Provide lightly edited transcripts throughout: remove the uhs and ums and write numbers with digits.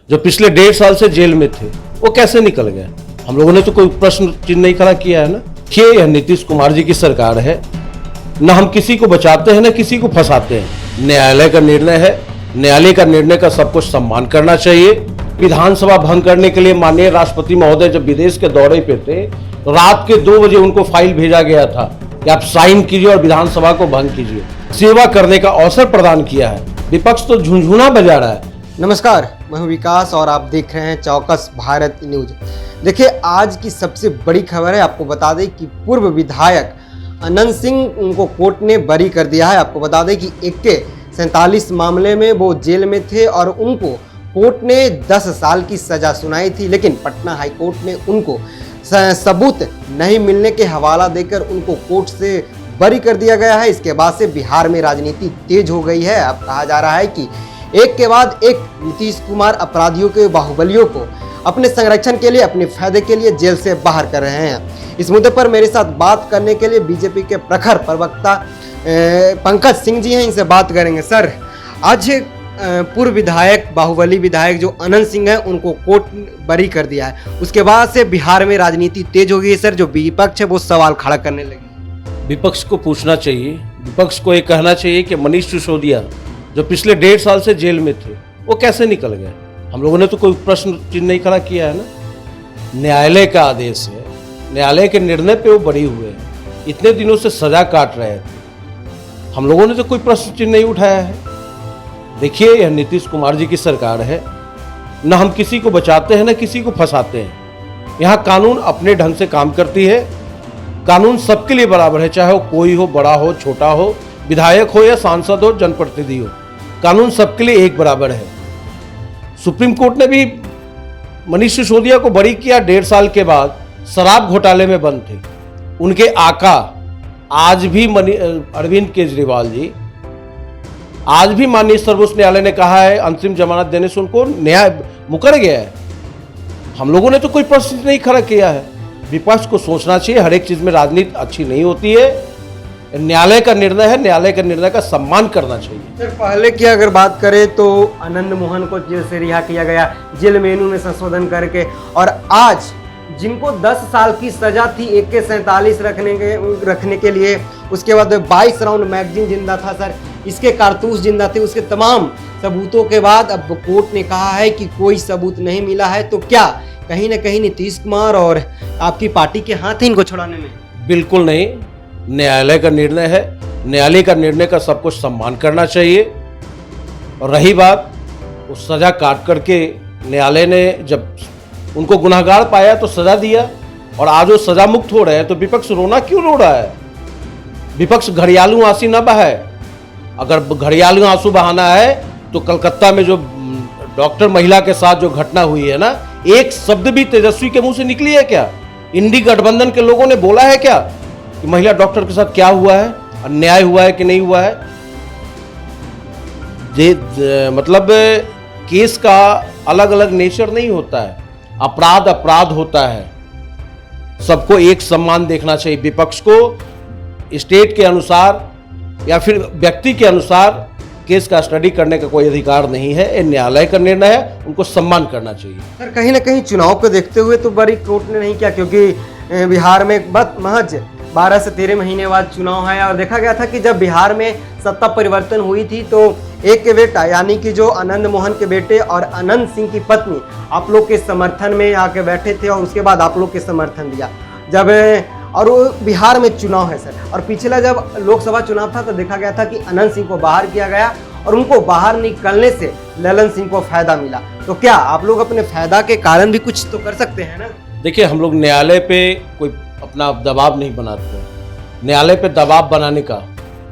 जो पिछले 1.5 साल से जेल में थे वो कैसे निकल गए? हम लोगों ने तो कोई प्रश्न चिन्ह नहीं खड़ा किया है ना। यह नीतीश कुमार जी की सरकार है, न हम किसी को बचाते हैं न किसी को फंसाते हैं। न्यायालय का निर्णय है, न्यायालय का निर्णय का सबको सम्मान करना चाहिए। विधानसभा भंग करने के लिए माननीय राष्ट्रपति महोदय जब विदेश के दौरे पे थे तो रात के 2 बजे उनको फाइल भेजा गया था कि आप साइन कीजिए और विधानसभा को भंग कीजिए। सेवा करने का अवसर प्रदान किया है। विपक्ष तो झुंझुना बजा रहा है। नमस्कार, मैं हूं विकास और आप देख रहे हैं चौकस भारत न्यूज। देखिए, आज की सबसे बड़ी खबर है। आपको बता दें कि पूर्व विधायक अनंत सिंह उनको कोर्ट ने बरी कर दिया है। आपको बता दें कि 47 मामले में वो जेल में थे और उनको कोर्ट ने 10 साल की सजा सुनाई थी, लेकिन पटना हाई कोर्ट ने उनको सबूत नहीं मिलने के हवाला देकर उनको कोर्ट से बरी कर दिया गया है। इसके बाद से बिहार में राजनीति तेज हो गई है। अब कहा जा रहा है कि एक के बाद एक नीतीश कुमार अपराधियों के बाहुबलियों को अपने संरक्षण के लिए, अपने फायदे के लिए जेल से बाहर कर रहे हैं। इस मुद्दे पर मेरे साथ बात करने के लिए बीजेपी के प्रखर प्रवक्ता पंकज सिंह जी हैं। इनसे बात करेंगे। सर, आज पूर्व विधायक, बाहुबली विधायक जो अनंत सिंह है, उनको कोर्ट बरी कर दिया है। उसके बाद से बिहार में राजनीति तेज हो गई है। सर, जो विपक्ष है वो सवाल खड़ा करने लगी। विपक्ष को पूछना चाहिए, विपक्ष को ये कहना चाहिए कि मनीष सिसोदिया जो पिछले 1.5 साल से जेल में थे वो कैसे निकल गए? हम लोगों ने तो कोई प्रश्न चिन्ह नहीं खड़ा किया है ना। न्यायालय का आदेश है, न्यायालय के निर्णय पे वो बरी हुए हैं। इतने दिनों से सजा काट रहे थे, हम लोगों ने तो कोई प्रश्न चिन्ह नहीं उठाया है। देखिए, यह नीतीश कुमार जी की सरकार है, न हम किसी को बचाते हैं न किसी को फंसाते हैं। यहाँ कानून अपने ढंग से काम करती है। कानून सबके लिए बराबर है, चाहे वो कोई हो, बड़ा हो, छोटा हो, विधायक हो या सांसद हो, जनप्रतिनिधि हो। कानून सबके लिए एक बराबर है। सुप्रीम कोर्ट ने भी मनीष सिसोदिया को बरी किया 1.5 साल के बाद। शराब घोटाले में बंद थे उनके आका। आज भी अरविंद केजरीवाल जी, आज भी माननीय सर्वोच्च न्यायालय ने कहा है अंतरिम जमानत देने से उनको न्याय मुकर गया है। हम लोगों ने तो कोई प्रश्न नहीं खड़ा किया है। विपक्ष को सोचना चाहिए, हर एक चीज में राजनीति अच्छी नहीं होती है। न्यायालय का निर्णय है, न्यायालय का निर्णय का सम्मान करना चाहिए। सर, पहले की अगर बात करें तो आनंद मोहन को जेल से रिहा किया गया, जेल मेनू में संशोधन करके, और आज जिनको 10 साल की सजा थी AK-47 रखने के लिए, उसके बाद 22 राउंड मैगजीन जिंदा था। सर, इसके कारतूस जिंदा थे। उसके तमाम सबूतों के बाद अब कोर्ट ने कहा है कि कोई सबूत नहीं मिला है। तो क्या कहीं ना कहीं नीतीश कुमार और आपकी पार्टी के हाथ है इनको छुड़ाने में? बिल्कुल नहीं। न्यायालय का निर्णय है, न्यायालय का निर्णय का सबको सम्मान करना चाहिए। और रही बात उस सजा काट करके, न्यायालय ने जब उनको गुनहगार पाया तो सजा दिया और आज वो सजा मुक्त हो रहे हैं, तो विपक्ष रोना क्यों रो रहा है? विपक्ष घड़ियालू आंसू न बहाए। अगर घड़ियालू आंसू बहाना है तो कलकत्ता में जो डॉक्टर महिला के साथ जो घटना हुई है ना, एक शब्द भी तेजस्वी के मुंह से निकली है क्या? इंडी गठबंधन के लोगों ने बोला है क्या कि महिला डॉक्टर के साथ क्या हुआ है, अन्याय हुआ है कि नहीं हुआ है? मतलब केस का अलग अलग नेचर नहीं होता है। अपराध अपराध होता है। सबको एक सम्मान देखना चाहिए। विपक्ष को स्टेट के अनुसार या फिर व्यक्ति के अनुसार केस का स्टडी करने का कोई अधिकार नहीं है। ये न्यायालय का निर्णय है, उनको सम्मान करना चाहिए। सर, कहीं ना कहीं चुनाव को देखते हुए तो बरी कोर्ट ने नहीं किया, क्योंकि बिहार में महज 12 से 13 महीने बाद चुनाव है। और देखा गया था कि जब बिहार में सत्ता परिवर्तन हुई थी तो एक के बेटा, यानी कि जो आनंद मोहन के बेटे और अनंत सिंह की पत्नी आप लोग के समर्थन में आके बैठे थे और उसके बाद आप लोग के समर्थन दिया जब, और वो बिहार में चुनाव है। सर, और पिछला जब लोकसभा चुनाव था तो देखा गया था कि अनंत सिंह को बाहर किया गया और उनको बाहर निकलने से ललन सिंह को फायदा मिला। तो क्या आप लोग अपने फायदा के कारण भी कुछ तो कर सकते हैं ना? देखिए, हम लोग न्यायालय पे कोई अपना दबाव नहीं बनाते हैं। न्यायालय पे दबाव बनाने का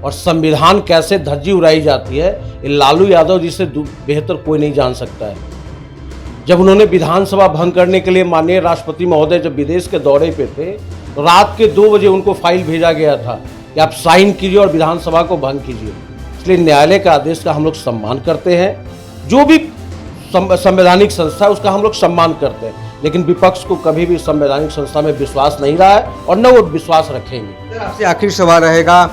और संविधान कैसे धज्जी उड़ाई जाती है, ये लालू यादव जी से बेहतर कोई नहीं जान सकता है। जब उन्होंने विधानसभा भंग करने के लिए माननीय राष्ट्रपति महोदय जब विदेश के दौरे पे थे तो रात के 2 बजे उनको फाइल भेजा गया था कि आप साइन कीजिए और विधानसभा को भंग कीजिए। इसलिए न्यायालय का आदेश का हम लोग सम्मान करते हैं। जो भी संवैधानिक संस्था है उसका हम लोग सम्मान करते हैं, लेकिन विपक्ष को कभी भी संवैधानिक संस्था में विश्वास नहीं रहा है और न वो विश्वास रखेंगे। सर, आपसे आखिरी सवाल रहेगा।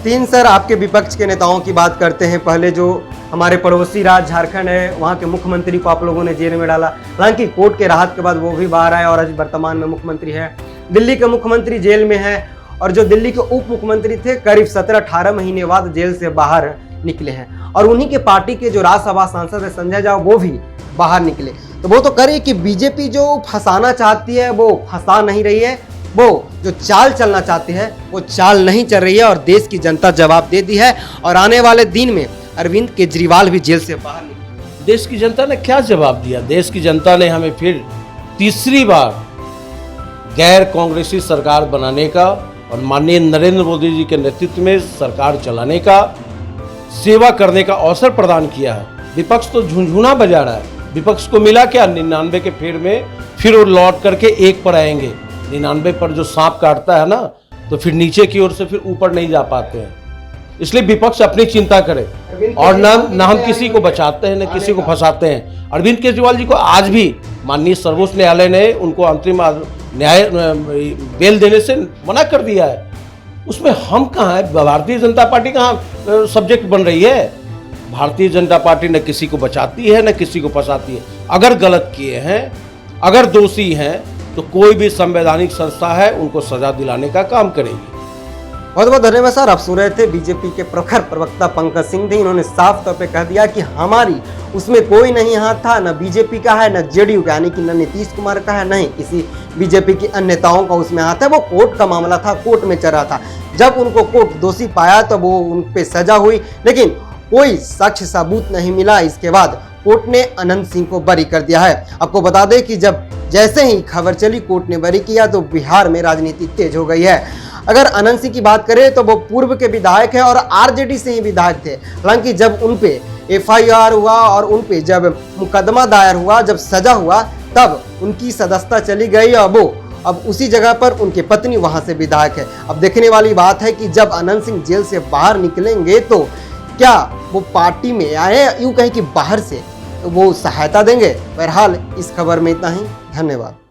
3 सर आपके विपक्ष के नेताओं की बात करते हैं। पहले जो हमारे पड़ोसी राज्य झारखंड है, वहाँ के मुख्यमंत्री को आप लोगों ने जेल में डाला। हालांकि कोर्ट के राहत के बाद वो भी बाहर आए और आज वर्तमान में मुख्यमंत्री है। दिल्ली के मुख्यमंत्री जेल में है और जो दिल्ली के उप मुख्यमंत्री थे करीब 17-18 महीने बाद जेल से बाहर निकले हैं। और उन्हीं के पार्टी के जो राज्यसभा सांसद है संजय झा, वो भी बाहर निकले। तो वो तो करे कि बीजेपी जो फंसाना चाहती है वो फंसा नहीं रही है, वो जो चाल चलना चाहती है वो चाल नहीं चल रही है और देश की जनता जवाब दे दी है। और आने वाले दिन में अरविंद केजरीवाल भी जेल से बाहर निकले। देश की जनता ने क्या जवाब दिया? देश की जनता ने हमें फिर तीसरी बार गैर कांग्रेसी सरकार बनाने का और माननीय नरेंद्र मोदी जी के नेतृत्व में सरकार चलाने का, सेवा करने का अवसर प्रदान किया है। विपक्ष तो झुंझुना बजा रहा है। विपक्ष को मिला क्या? 99 के फेर में फिर वो लौट करके 1 पर आएंगे। 99 पर जो सांप काटता है ना, तो फिर नीचे की ओर से फिर ऊपर नहीं जा पाते हैं। इसलिए विपक्ष अपनी चिंता करे और ना हम किसी को बचाते हैं, न किसी को फंसाते हैं। अरविंद केजरीवाल जी को आज भी माननीय सर्वोच्च न्यायालय ने उनको अंतरिम न्याय बेल देने से मना कर दिया है। उसमें हम कहाँ है? भारतीय जनता पार्टी कहाँ सब्जेक्ट बन रही है? भारतीय जनता पार्टी न किसी को बचाती है न किसी को फंसाती है। अगर गलत किए हैं, अगर दोषी हैं, तो कोई भी संवैधानिक संस्था है उनको सजा दिलाने का काम करेगी। बहुत बहुत धन्यवाद सर। आप सुन रहे थे बीजेपी के प्रखर प्रवक्ता पंकज सिंह थे। इन्होंने साफ तौर पे कह दिया कि हमारी उसमें कोई नहीं हाथ था, न बीजेपी का है, न जेडीयू का यानी कि न नीतीश कुमार का है, नहीं किसी बीजेपी के अन्य नेताओं का उसमें हाथ है। वो कोर्ट का मामला था, कोर्ट में चल रहा था। जब उनको कोर्ट दोषी पाया तो वो उन पे सजा हुई, लेकिन कोई साक्ष्य सबूत नहीं मिला। इसके बाद कोर्ट ने अनंत सिंह को बरी कर दिया है। आपको बता दें कि जब जैसे ही खबर चली कोर्ट ने बरी किया तो बिहार में राजनीति तेज हो गई है। अगर अनंत सिंह की बात करें तो वो पूर्व के विधायक हैं और आरजेडी से ही विधायक थे। हालांकि जब उन पे एफआईआर हुआ और उन पे जब मुकदमा दायर हुआ, जब सजा हुआ, तब उनकी सदस्यता चली गई और वो अब उसी जगह पर उनकी पत्नी वहां से विधायक है। अब देखने वाली बात है कि जब अनंत सिंह जेल से बाहर निकलेंगे तो क्या वो पार्टी में आए, यूं कहें कि बाहर से, तो वो सहायता देंगे। बहरहाल इस खबर में इतना ही। धन्यवाद।